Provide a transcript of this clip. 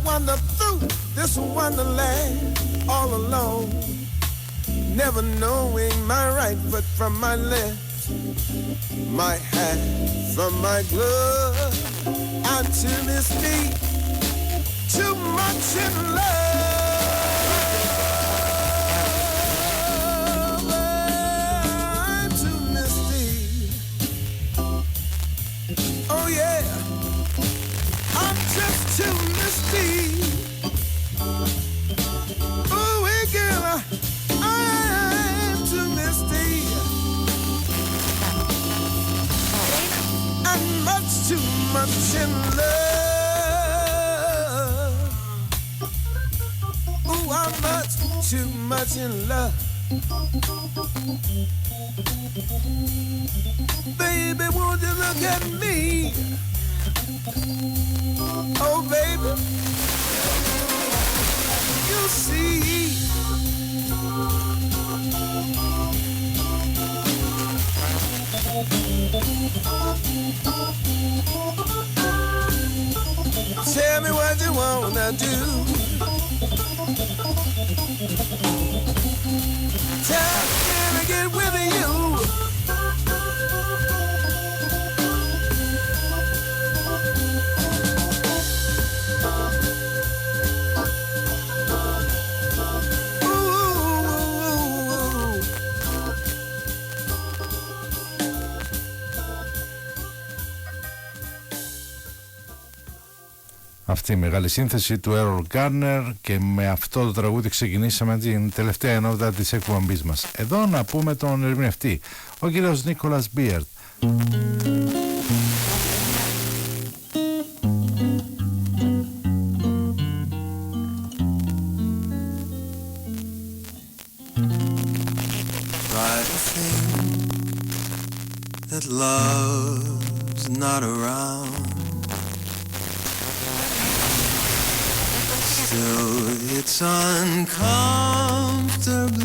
wander through this wonderland all alone, never knowing my right foot from my left, my hat from my glove. I'm too misty, too much in love. I'm too misty. Oh yeah, I'm just too misty. Oh hey girl, I'm too misty. I'm much too much in love. Ooh, I'm much too much in love. Baby, won't you look at me? Oh, baby, you see. Tell me what you wanna do. Tell me, can I get with you? Αυτή η μεγάλη σύνθεση του Errol Garner, και με αυτό το τραγούδι ξεκινήσαμε την τελευταία ενότητα της εκπομπής μας. Εδώ να πούμε τον ερμηνευτή, ο κύριος Nicholas Beard. Try to think that love's not around. Still, it's uncomfortable.